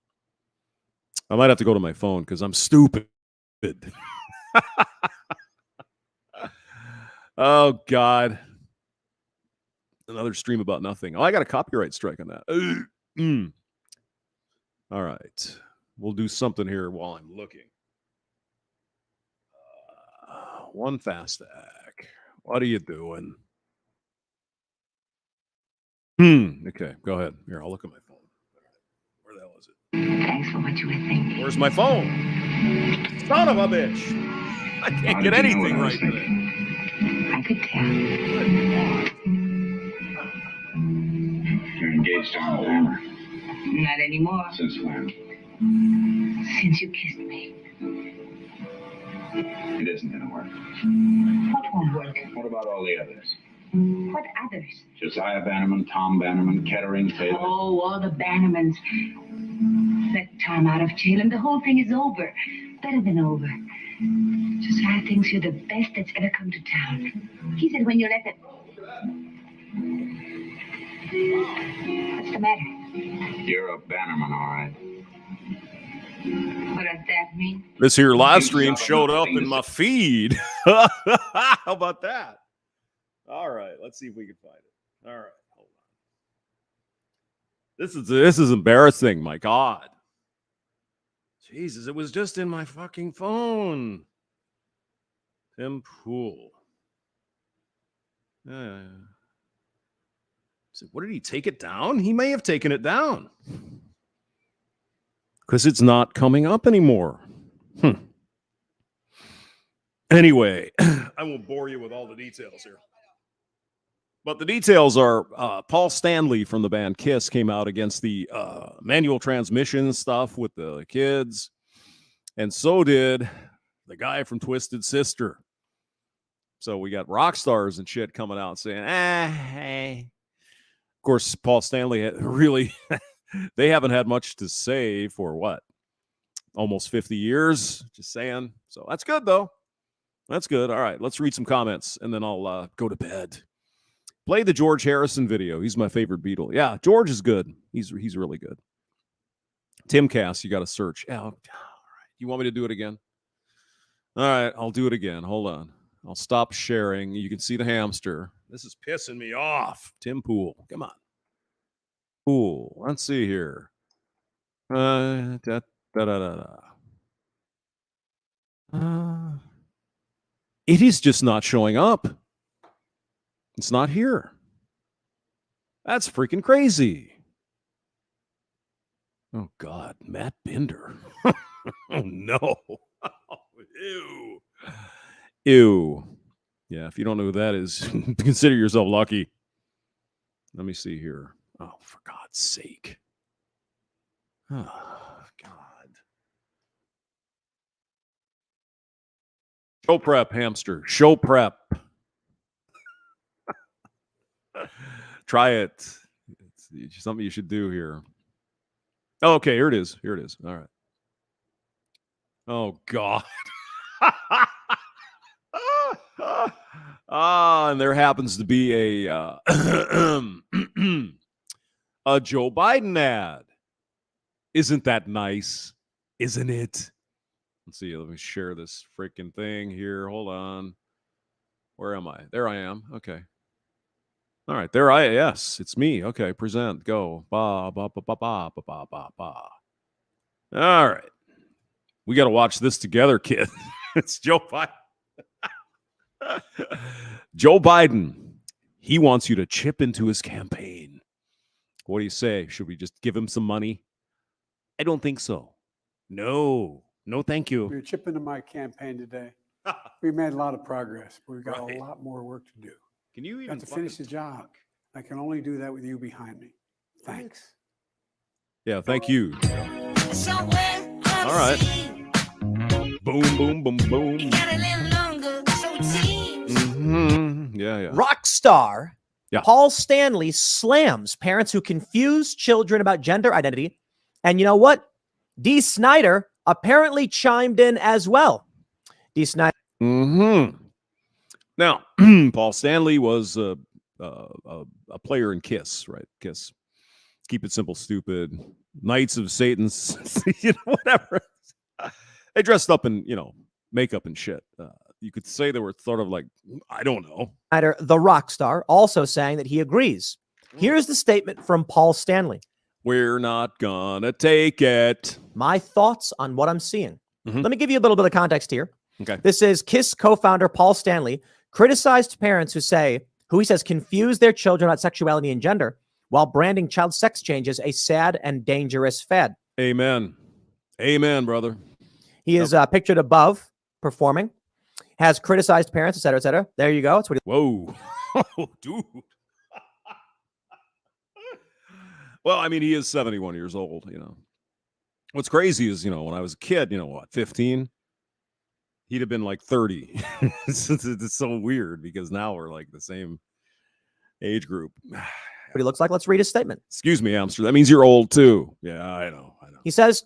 S1: I might have to go to my phone because I'm stupid. Oh, God. Another stream about nothing. Oh, I got a copyright strike on that. All right. We'll do something here while I'm looking. One fast act. What are you doing? Okay, go ahead. Here, I'll look at my phone. Where the hell is it?
S7: Thanks for what you were thinking.
S1: Where's my phone? Son of a bitch. I can't get anything right today.
S7: I could tell.
S16: You're engaged on the hammer.
S7: Not anymore.
S16: Since when?
S7: Since you kissed me.
S16: It isn't going to work.
S7: What won't work?
S16: What about all the others?
S7: What others?
S16: Josiah Bannerman, Tom Bannerman, Kettering, Taylor.
S7: Oh, all the Bannermans. Let Tom out of jail and the whole thing is over. Better than over. Josiah thinks you're the best that's ever come to town. He said when you let them... What's the matter?
S16: You're a Bannerman, all right.
S7: What does that mean?
S1: This here live stream showed up in my feed. How about that? All right, let's see if we can find it. All right, hold on. This is embarrassing. My God, Jesus, it was just in my fucking phone. Tim Pool. So what did he take it down? He may have taken it down because it's not coming up anymore. Anyway, I won't bore you with all the details here. But the details are Paul Stanley from the band Kiss came out against the manual transmission stuff with the kids. And so did the guy from Twisted Sister. So we got rock stars and shit coming out saying, hey. Of course, Paul Stanley had really, they haven't had much to say for what? Almost 50 years. Just saying. So that's good, though. That's good. All right, let's read some comments, and then I'll go to bed. Play the George Harrison video. He's my favorite Beatle. Yeah, George is good. He's really good. Tim Cass, you got to search. Yeah, all right. You want me to do it again? All right, I'll do it again. Hold on. I'll stop sharing. You can see the hamster. This is pissing me off. Tim Pool. Come on. Pool. Let's see here. It is just not showing up. It's not here. That's freaking crazy. Oh, God. Matt Binder. Oh, no. Ew. Ew. Yeah, if you don't know who that is, consider yourself lucky. Let me see here. Oh, for God's sake. Oh, God. Show prep, hamster. Show prep. Try it. It's something you should do here. Oh, okay, here it is. Here it is. All right. Oh, God. And there happens to be a a Joe Biden ad. Isn't that nice? Isn't it? Let's see. Let me share this freaking thing here. Hold on. Where am I? There I am. Okay. All right. There I. Yes, it's me. Okay. Present. Go. Ba ba ba ba ba ba ba ba ba. All right. We got to watch this together, kid. It's Joe Biden. Joe Biden, he wants you to chip into his campaign. What do you say? Should we just give him some money? I don't think so. No, thank you.
S17: You're chipping into my campaign today. We made a lot of progress. We've got a lot more work to do.
S1: Can you even
S17: have to finish the job? I can only do that with you behind me. Thanks.
S1: Yeah, thank you. All right. Boom, boom, boom, boom. Yeah.
S18: Rock star
S1: Yeah.
S18: Paul Stanley slams parents who confuse children about gender identity. And you know what? Dee Snider apparently chimed in as well. Dee Snider.
S1: Now, Paul Stanley was a player in Kiss, right? Kiss. Keep it simple, stupid. Knights of Satan's, whatever. They dressed up in, makeup and shit. you could say they were sort of like, I don't know.
S18: Snyder, the rock star, also saying that he agrees. Here's the statement from Paul Stanley.
S1: We're not gonna take it.
S18: My thoughts on what I'm seeing.
S1: Mhm.
S18: Let me give you a little bit of context here.
S1: Okay.
S18: This is KISS co-founder Paul Stanley criticized parents who he says confuse their children about sexuality and gender while branding child sex changes a sad and dangerous fad.
S1: Amen. Amen, brother.
S18: He is pictured above performing, has criticized parents, et cetera, et cetera. There you go. That's what
S1: Whoa. Dude. Well, I mean, he is 71 years old, you know. What's crazy is, you know, when I was a kid, you know, what, 15? He'd have been like 30. It's so weird because now we're like the same age group.
S18: what he looks like. Let's read his statement.
S1: Excuse me, Amster. That means you're old too. Yeah, I know.
S18: He says,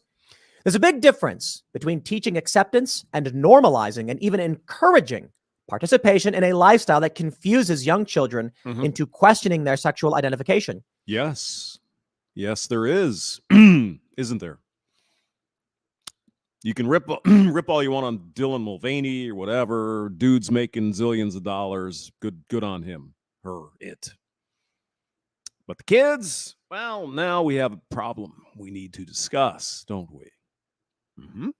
S18: there's a big difference between teaching acceptance and normalizing and even encouraging participation in a lifestyle that confuses young children into questioning their sexual identification.
S1: Yes. Yes, there is. Isn't there? You can rip all you want on Dylan Mulvaney or whatever. Dude's making zillions of dollars. Good on him. Her, it. But the kids, well, now we have a problem we need to discuss, don't we? Mm-hmm.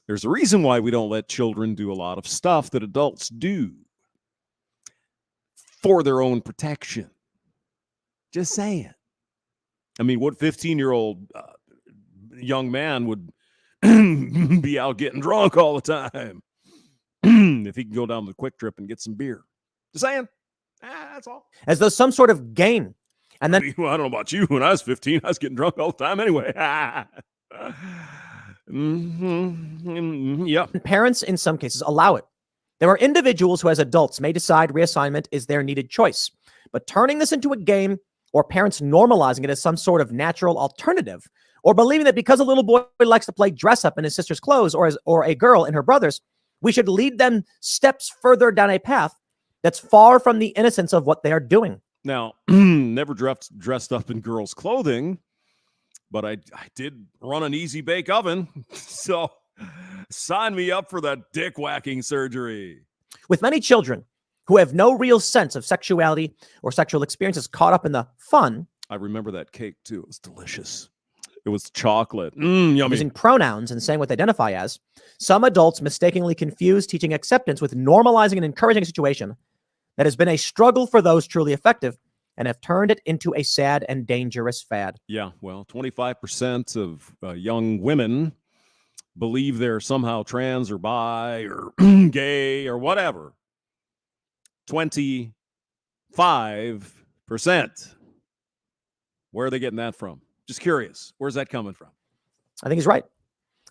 S1: There's a reason why we don't let children do a lot of stuff that adults do for their own protection. Just saying. I mean, what 15-year-old young man would be out getting drunk all the time if he can go down to the Quick Trip and get some beer? Just saying. That's all.
S18: As though some sort of game. And then,
S1: I don't know about you. When I was 15, I was getting drunk all the time anyway. Yeah.
S18: Parents, in some cases, allow it. There are individuals who, as adults, may decide reassignment is their needed choice. But turning this into a game, or parents normalizing it as some sort of natural alternative, or believing that because a little boy likes to play dress up in his sister's clothes or a girl in her brother's, we should lead them steps further down a path that's far from the innocence of what they are doing.
S1: Now, never dressed up in girls' clothing, but I did run an easy bake oven. So sign me up for that dick whacking surgery.
S18: With many children who have no real sense of sexuality or sexual experiences caught up in the fun.
S1: I remember that cake too. It was delicious. It was chocolate. Yummy.
S18: Using pronouns and saying what they identify as. Some adults mistakenly confuse teaching acceptance with normalizing and encouraging a situation that has been a struggle for those truly effective and have turned it into a sad and dangerous fad.
S1: Yeah, well, 25% of young women believe they're somehow trans or bi or gay or whatever. 25%. Where are they getting that from? Just curious. Where's that coming from?
S18: I think he's right.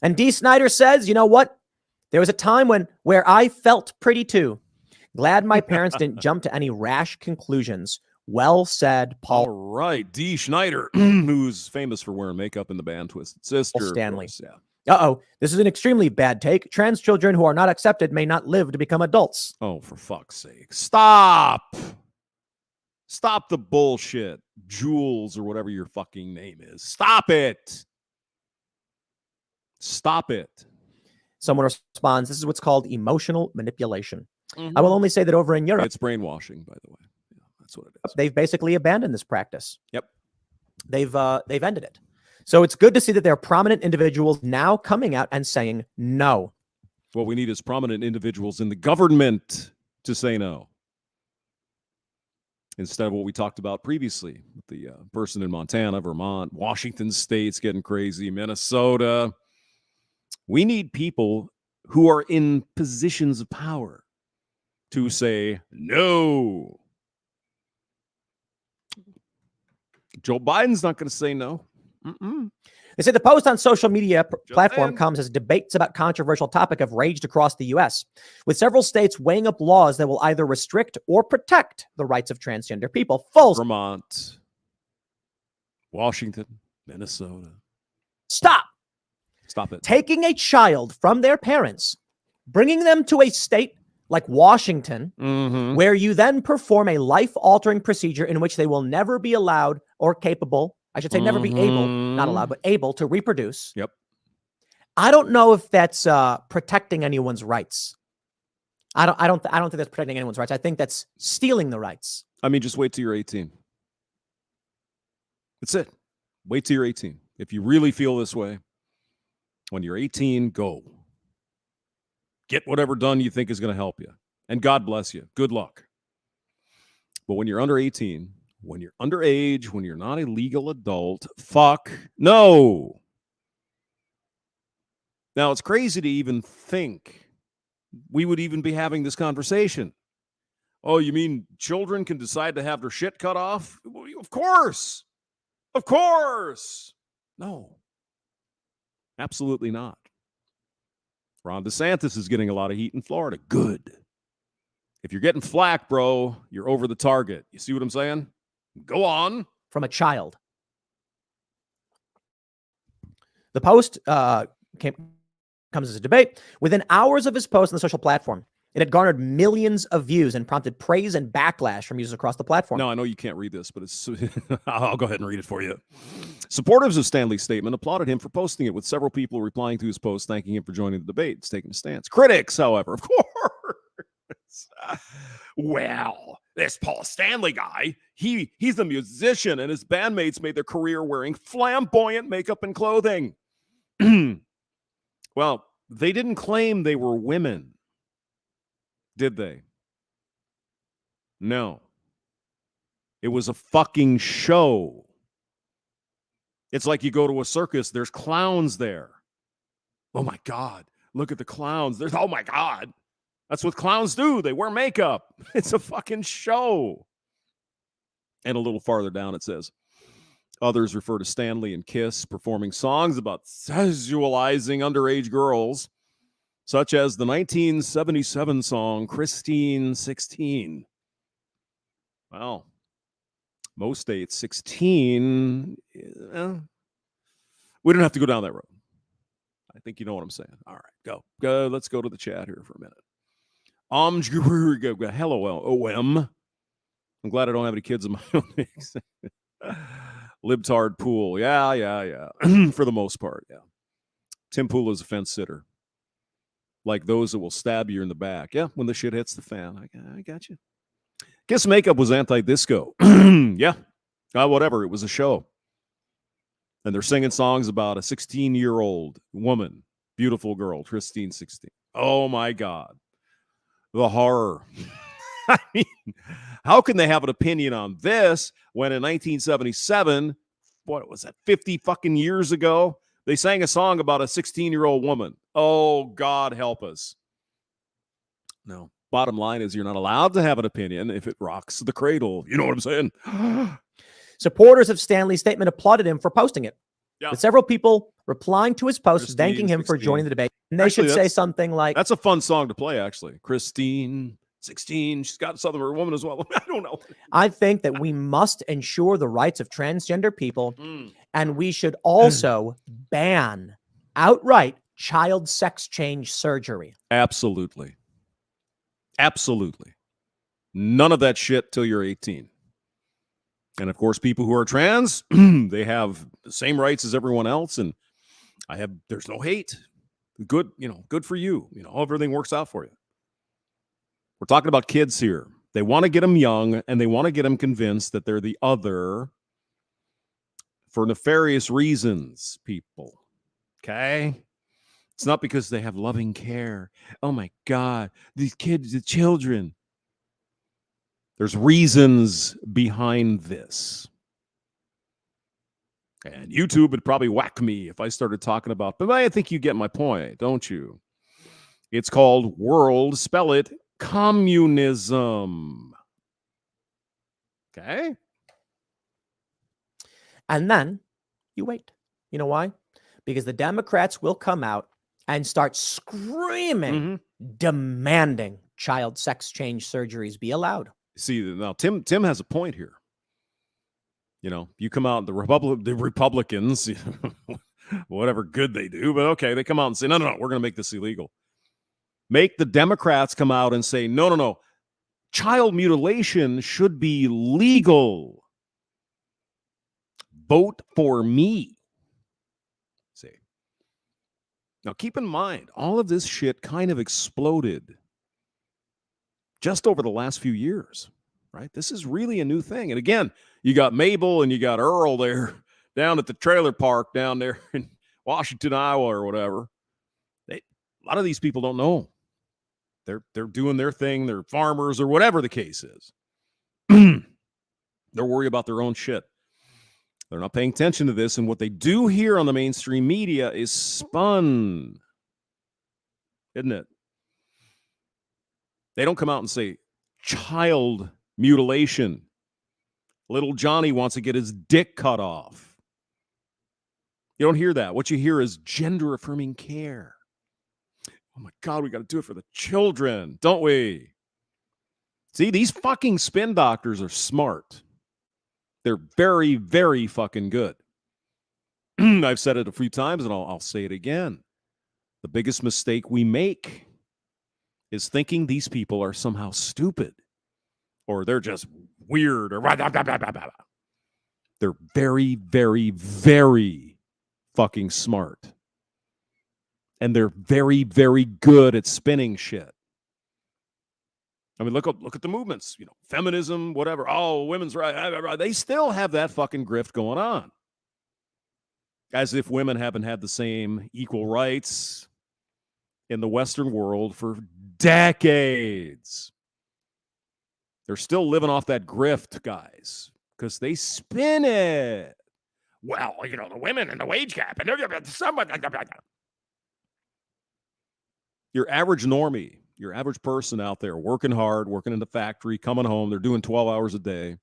S18: And D. Snyder says, you know what? There was a time where I felt pretty too. Glad my parents didn't jump to any rash conclusions. Well said, Paul.
S1: All right. D. Schneider, who's famous for wearing makeup in the band Twisted Sister.
S18: Stanley.
S1: Course, yeah.
S18: Uh-oh. This is an extremely bad take. Trans children who are not accepted may not live to become adults.
S1: Oh, for fuck's sake. Stop. Stop the bullshit. Jules or whatever your fucking name is. Stop it. Stop it.
S18: Someone responds, this is what's called emotional manipulation. I will only say that over in Europe.
S1: It's brainwashing, by the way. Yeah, that's what it is.
S18: They've basically abandoned this practice.
S1: Yep.
S18: They've ended it. So it's good to see that there are prominent individuals now coming out and saying no.
S1: What we need is prominent individuals in the government to say no. Instead of what we talked about previously, with the person in Montana, Vermont, Washington State's getting crazy, Minnesota. We need people who are in positions of power to say no. Joe Biden's not going to say no.
S18: They say the post on social media platform comes as debates about controversial topic have raged across the U.S., with several states weighing up laws that will either restrict or protect the rights of transgender people.
S1: Vermont, Washington, Minnesota.
S18: Stop
S1: it.
S18: Taking a child from their parents, bringing them to a state like Washington, where you then perform a life-altering procedure in which they will never be allowed or capable, I should say never be able, not allowed, but able to reproduce.
S1: Yep.
S18: I don't know if that's protecting anyone's rights. I don't think that's protecting anyone's rights. I think that's stealing the rights.
S1: I mean, just wait till you're 18. That's it. Wait till you're 18. If you really feel this way, when you're 18, go. Get whatever done you think is going to help you. And God bless you. Good luck. But when you're under 18, when you're underage, when you're not a legal adult, fuck no. Now, it's crazy to even think we would even be having this conversation. Oh, you mean children can decide to have their shit cut off? Of course. Of course. No. Absolutely not. Ron DeSantis is getting a lot of heat in Florida. Good. If you're getting flack, bro, you're over the target. You see what I'm saying? Go on.
S18: From a child. The post comes as a debate. Within hours of his post on the social platform, it had garnered millions of views and prompted praise and backlash from users across the platform.
S1: No, I know you can't read this, but it's I'll go ahead and read it for you. Supporters of Stanley's statement applauded him for posting it, with several people replying to his post, thanking him for joining the debate, taking a stance. Critics, however, of course. Well, this Paul Stanley guy, he's a musician, and his bandmates made their career wearing flamboyant makeup and clothing. Well, they didn't claim they were women, did they? No. It was a fucking show. It's like you go to a circus, there's clowns there. Oh my God, look at the clowns. Oh my God. That's what clowns do. They wear makeup. It's a fucking show. And a little farther down it says, others refer to Stanley and Kiss performing songs about sexualizing underage girls, such as the 1977 song Christine 16. Well, most states 16, we don't have to go down that road. I think you know what I'm saying. All right, go. Let's go to the chat here for a minute. Hello, OM. I'm glad I don't have any kids of my own. Libtard Pool. Yeah. For the most part, yeah. Tim Pool is a fence sitter. Like those that will stab you in the back. Yeah, when the shit hits the fan. I got you. Kiss makeup was anti-disco. Yeah. Whatever. It was a show. And they're singing songs about a 16-year-old woman. Beautiful girl. Christine 16. Oh, my God. The horror. I mean, how can they have an opinion on this when in 1977, what was that, 50 fucking years ago, they sang a song about a 16-year-old woman? Oh, God help us. No. Bottom line is you're not allowed to have an opinion if it rocks the cradle. You know what I'm saying?
S18: Supporters of Stanley's statement applauded him for posting it.
S1: Yeah.
S18: With several people replying to his post, thanking him for joining the debate. And they should say something like...
S1: That's a fun song to play, actually. Christine 16. She's got a Southern woman as well. I don't know.
S18: I think that we must ensure the rights of transgender people, and we should also ban outright child sex change surgery.
S1: Absolutely. Absolutely. None of that shit till you're 18. And of course, people who are trans, they have the same rights as everyone else. And there's no hate. Good, good for you. Everything works out for you. We're talking about kids here. They want to get them young, and they want to get them convinced that they're the other for nefarious reasons, people. Okay? It's not because they have loving care. Oh my God, these kids, the children. There's reasons behind this. And YouTube would probably whack me if I started talking about, but I think you get my point, don't you? It's called spell it, communism. Okay?
S18: And then you wait. You know why? Because the Democrats will come out and start screaming, demanding child sex change surgeries be allowed.
S1: See, now Tim has a point here. You come out, the Republicans, whatever good they do, but okay, they come out and say, no, we're going to make this illegal. Make the Democrats come out and say, no, child mutilation should be legal. Vote for me. See. Now, keep in mind, all of this shit kind of exploded just over the last few years, right? This is really a new thing. And again, you got Mabel and you got Earl there down at the trailer park down there in Washington, Iowa or whatever. A lot of these people don't know. They're doing their thing. They're farmers or whatever the case is. They're worried about their own shit. They're not paying attention to this. And what they do here on the mainstream media is spun, isn't it? They don't come out and say child mutilation. Little Johnny wants to get his dick cut off. You don't hear that. What you hear is gender affirming care. Oh my God, we got to do it for the children, don't we? See, these fucking spin doctors are smart. They're very, very fucking good. I've said it a few times and I'll say it again. The biggest mistake we make is thinking these people are somehow stupid or they're just weird or blah, blah, blah, blah, blah. They're very, very, very fucking smart. And they're very, very good at spinning shit. I mean, look at the movements, feminism, whatever. Oh, women's right. They still have that fucking grift going on. As if women haven't had the same equal rights in the Western world for decades. They're still living off that grift, guys, because they spin it. Well, the women and the wage gap and your average normie, your average person out there working hard, working in the factory, coming home, they're doing 12 hours a day.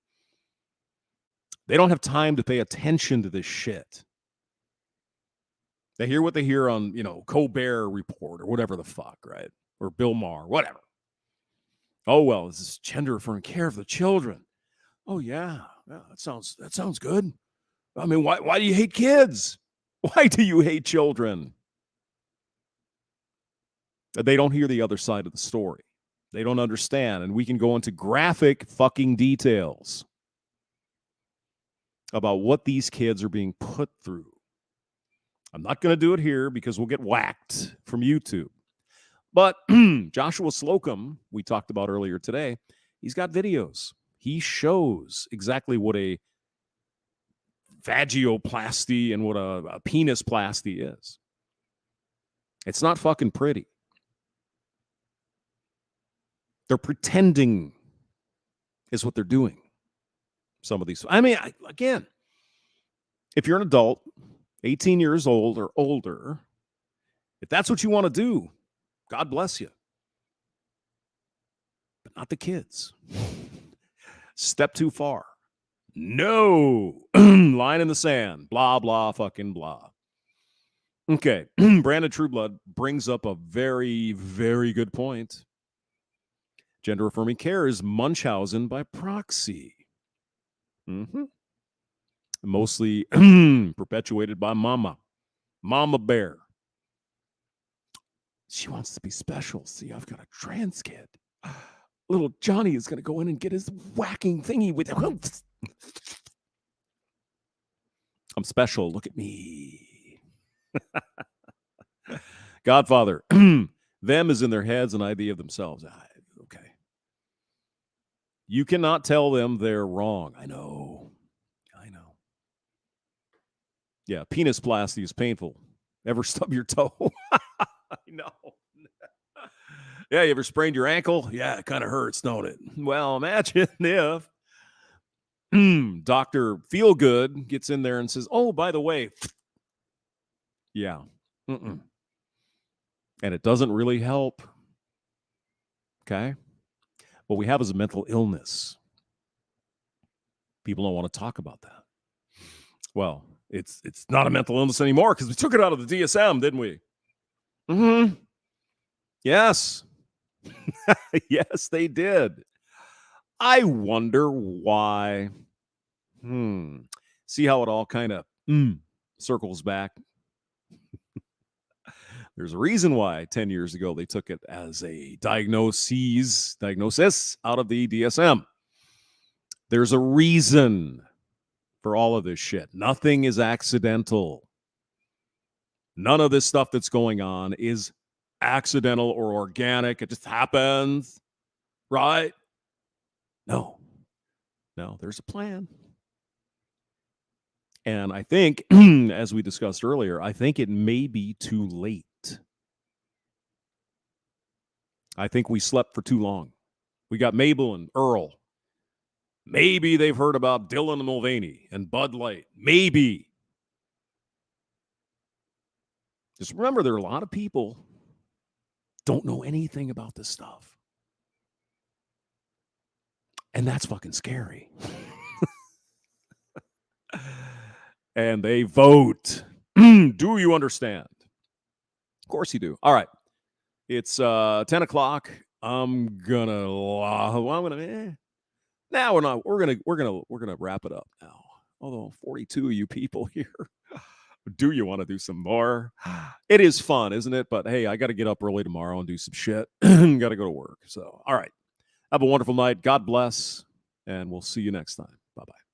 S1: They don't have time to pay attention to this shit. They hear what they hear on, Colbert Report or whatever the fuck, right? Or Bill Maher, whatever. Oh, well, this is gender affirming care of the children. Oh, yeah, that sounds good. I mean, why do you hate kids? Why do you hate children? They don't hear the other side of the story. They don't understand. And we can go into graphic fucking details about what these kids are being put through. I'm not going to do it here because we'll get whacked from YouTube. But Joshua Slocum, we talked about earlier today, he's got videos. He shows exactly what a vagioplasty and what a penisplasty is. It's not fucking pretty. They're pretending is what they're doing. Some of these. I mean, again, if you're an adult, 18 years old or older, if that's what you want to do, God bless you. But not the kids. Step too far. No. Line in the sand. Blah, blah, fucking blah. Okay. Brandon Trueblood brings up a very, very good point. Gender affirming care is Munchausen by proxy. Mostly perpetuated by Mama Bear. She wants to be special. See, I've got a trans kid. Little Johnny is going to go in and get his whacking thingy with him. I'm special. Look at me. Godfather. Them is in their heads and I they of themselves. Okay. You cannot tell them they're wrong. I know. Yeah, penisplasty is painful. Ever stub your toe? I know. Yeah, you ever sprained your ankle? Yeah, it kind of hurts, don't it? Well, imagine if Dr. Feelgood gets in there and says, oh, by the way, yeah. And it doesn't really help. Okay? What we have is a mental illness. People don't want to talk about that. Well, it's not a mental illness anymore because we took it out of the DSM, didn't we? Yes. Yes, they did. I wonder why. See how it all kind of circles back? There's a reason why 10 years ago they took it as a diagnosis out of the DSM. There's a reason for all of this shit. Nothing is accidental. None of this stuff that's going on is accidental or organic. It just happens. right? No, there's a plan. And I think, as we discussed earlier, I think it may be too late. I think we slept for too long. We got Mabel and Earl. Maybe they've heard about Dylan Mulvaney and Bud Light. Maybe. Just remember, there are a lot of people don't know anything about this stuff. And that's fucking scary. And they vote. Do you understand? Of course you do. All right. It's 10 o'clock. I'm gonna now we're gonna wrap it up now. Although 42 of you people here, do you want to do some more? It is fun, isn't it? But hey, I got to get up early tomorrow and do some shit. Got to go to work. So, all right. Have a wonderful night. God bless, and we'll see you next time. Bye-bye.